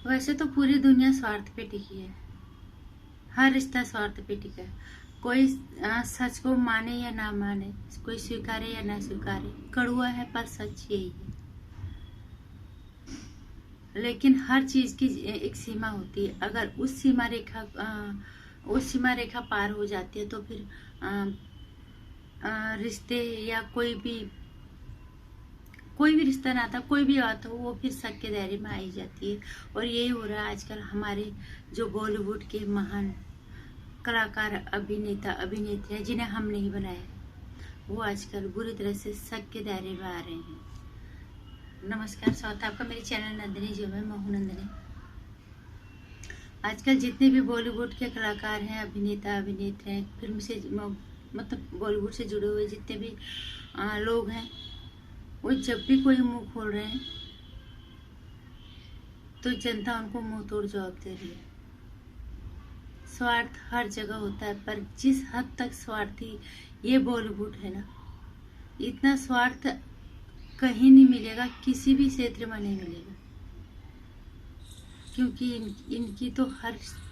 वैसे तो पूरी दुनिया स्वार्थ पे टिकी है। हर रिश्ता स्वार्थ पे टिका है। कोई सच को माने या ना माने, कोई स्वीकारे या ना स्वीकारे, कड़वा है पर सच यही है। लेकिन हर चीज की एक सीमा होती है। अगर उस सीमा रेखा पार हो जाती है तो फिर रिश्ते या कोई भी रिश्ता नाता, कोई भी बात हो, वो फिर शक के दायरे में आई जाती है। और यही हो रहा है आजकल। हमारे जो बॉलीवुड के महान कलाकार, अभिनेता अभिनेत्रियां जिन्हें हम नहीं बनाया, वो आजकल बुरी तरह से शक के दायरे में आ रहे हैं। नमस्कार, स्वागत है आपका मेरे चैनल नंदिनी जो मैं हूं नंदिनी। आजकल जितने भी बॉलीवुड के कलाकार हैं, अभिनेता अभिनेत्रियां, फिल्म से मतलब बॉलीवुड से जुड़े हुए जितने भी लोग हैं, वो जब भी कोई मुंह खोल रहे हैं तो जनता उनको मुंह तोड़ जवाब दे रही है। स्वार्थ हर जगह होता है, पर जिस हद तक स्वार्थी ये बॉलीवुड है ना, इतना स्वार्थ कहीं नहीं मिलेगा, किसी भी क्षेत्र में नहीं मिलेगा। क्योंकि इनकी तो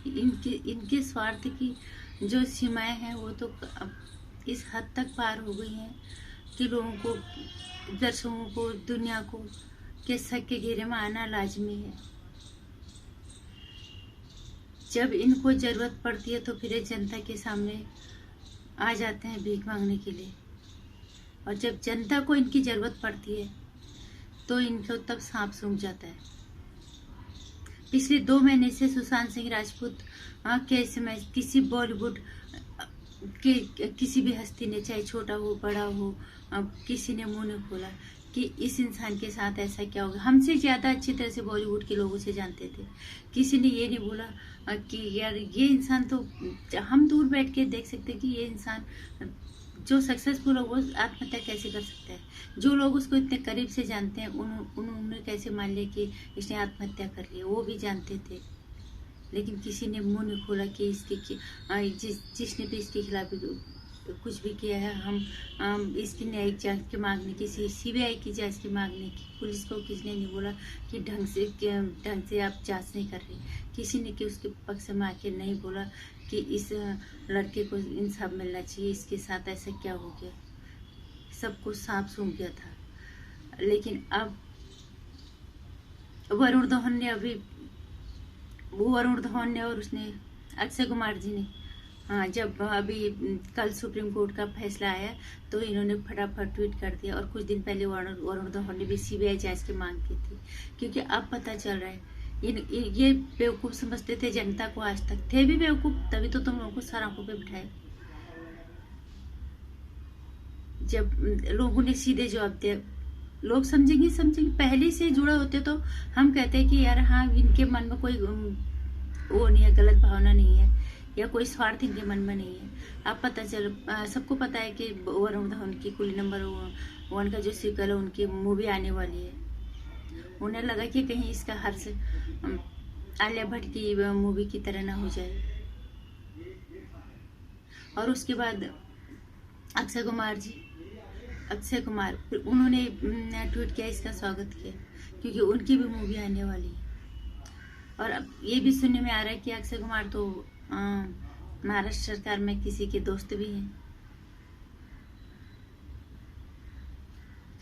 इनके स्वार्थ की जो सीमाएं हैं वो तो अब इस हद तक पार हो गई हैं कि लोगों को, दर्शकों को, दुनिया को के शक के घेरे में आना लाजमी है। जब इनको जरूरत पड़ती है तो फिर ये जनता के सामने आ जाते हैं भीख मांगने के लिए। और जब जनता को इनकी जरूरत पड़ती है तो इनको तब सांप सूंघ जाता है। पिछले 2 महीने से सुशांत सिंह राजपूत केस में किसी बॉलीवुड के किसी भी हस्ती ने, चाहे छोटा हो बड़ा हो, किसी ने मुंह नहीं खोला कि इस इंसान के साथ ऐसा क्या होगा। हमसे ज्यादा अच्छी तरह से बॉलीवुड के लोग उसे जानते थे। किसी ने ये नहीं बोला कि यार ये इंसान तो, हम दूर बैठ के देख सकते कि ये इंसान जो सक्सेसफुल हो वो आत्महत्या कैसे कर सकता है। जो लोग उसको इतने करीब से जानते हैं उन्होंने कैसे मान लिया कि इसने आत्महत्या कर ली, वो भी जानते थे। लेकिन किसी ने मुंह नहीं खोला कि जिसने भी इसके खिलाफ कुछ भी किया है, हम इसकी न्यायिक जांच की मांगने की, सीबीआई की जांच की मांगने की। पुलिस को किसने नहीं बोला कि ढंग से आप जांच नहीं कर रही। किसी ने कि उसके पक्ष में आके नहीं बोला कि इस लड़के को इंसाफ मिलना चाहिए, इसके साथ ऐसा क्या हो गया। सबको सांप सूंघ गया था। लेकिन अब वरुण धवन ने और उसने अक्षय कुमार जी ने, हाँ, जब अभी कल सुप्रीम कोर्ट का फैसला आया तो इन्होंने फटाफट ट्वीट कर दिया। और कुछ दिन पहले वरुण धवन ने भी सीबीआई जांच की मांग की थी। क्योंकि अब पता चल रहा है ये बेवकूफ समझते थे जनता को, आज तक थे भी बेवकूफ, तभी तो तुम लोगों को सराखों पे बिठाए। जब लोगों ने सीधे जवाब दिया, लोग समझेंगे पहले से जुड़े होते तो हम कहते हैं कि यार हाँ, इनके मन में कोई वो नहीं है, गलत भावना नहीं है, या कोई स्वार्थ इनके मन में नहीं है। अब सबको पता है कि वरुण धवन की कुली नंबर 1 का जो सीक्वल है, उनकी मूवी आने वाली है। उन्हें लगा कि कहीं इसका हर्ष आलिया भट्ट की मूवी की तरह ना हो जाए। और उसके बाद अक्षय कुमार फिर उन्होंने ट्वीट किया, इसका स्वागत किया, क्योंकि उनकी भी मूवी आने वाली है। और अब ये भी सुनने में आ रहा है कि अक्षय कुमार तो महाराष्ट्र सरकार में किसी के दोस्त भी हैं।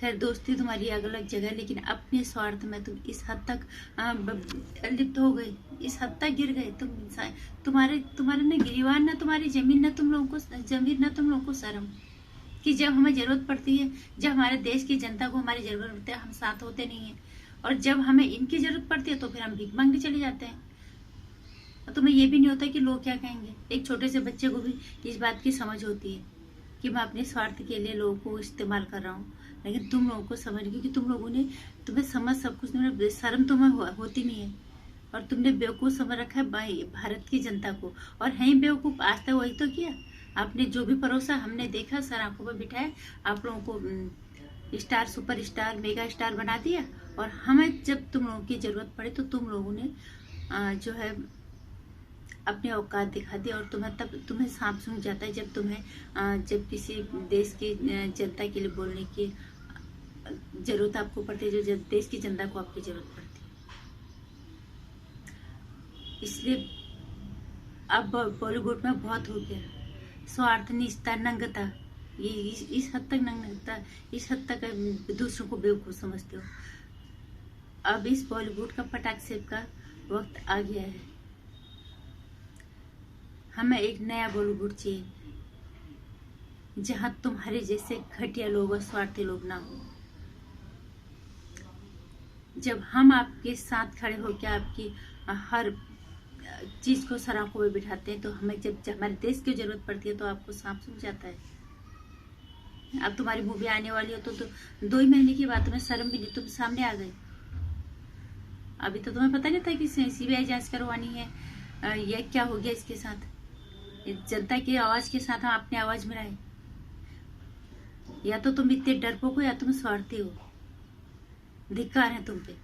खैर, दोस्ती तुम्हारी अलग अलग जगह, लेकिन अपने स्वार्थ में तुम इस हद तक लिप्त हो गए, इस हद तक गिर गए तुम। तुम्हारे ना गिरीवान, ना तुम्हारी जमीन, ना तुम लोगों को शर्म, कि जब हमें जरूरत पड़ती है, जब हमारे देश की जनता को हमारी जरूरत होती है, हम साथ होते नहीं है। और जब हमें इनकी जरूरत पड़ती है तो फिर हम भीख मांगने चले जाते हैं। और तुम्हें ये भी नहीं होता कि लोग क्या कहेंगे। एक छोटे से बच्चे को भी इस बात की समझ होती है कि मैं अपने स्वार्थ के लिए लोगों को इस्तेमाल कर रहा हूँ। लेकिन तुम लोगों को समझ, क्योंकि तुम्हें समझ सब कुछ, शर्म तुम्हें होती नहीं है। और तुमने बेवकूफ समझ रखा है भारत की जनता को। और है ही बेवकूफ, आज तक वही तो किया आपने। जो भी परोसा हमने देखा, सर आंखों पर बिठाए, आप लोगों को star, super star, mega star बना दिया। और हमें जब तुम लोगों की जरूरत पड़ी तो तुम लोगों ने जो है अपनी औकात दिखा दी। और तुम्हें सांप सूंघ जाता है जब किसी देश की जनता के लिए बोलने की जरूरत आपको पड़ती है, जो देश की जनता को आपकी जरूरत पड़ती है। इसलिए अब बॉलीवुड में बहुत हो गया स्वार्थ, निष्ठा, नंगता। ये इस हद तक नंगता, इस हद तक दूसरों को बेवकूफ समझते हो। अब इस बॉलीवुड का पटाख सेब का वक्त आ गया है। हमें एक नया बॉलीवुड चाहिए जहां तुम्हारे जैसे घटिया लोग और स्वार्थी लोग ना हो। जब हम आपके साथ खड़े होकर आपकी हर चीज को सराखों में बिठाते हैं, तो हमें जब हमारे देश की जरूरत पड़ती है तो आपको सांप सूझ जाता है। अब तुम्हारी मूवी आने वाली हो तो 2 ही महीने की बात, तुम्हें शर्म भी नहीं, तुम सामने आ गए। अभी तो तुम्हें पता नहीं था कि सीबीआई जांच करवानी है। ये क्या हो गया इसके साथ? जनता की आवाज के साथ हम अपनी आवाज मिलाए। या तो तुम इतने डरपोक हो या तुम स्वार्थी हो। धिक्कार है तुम पे।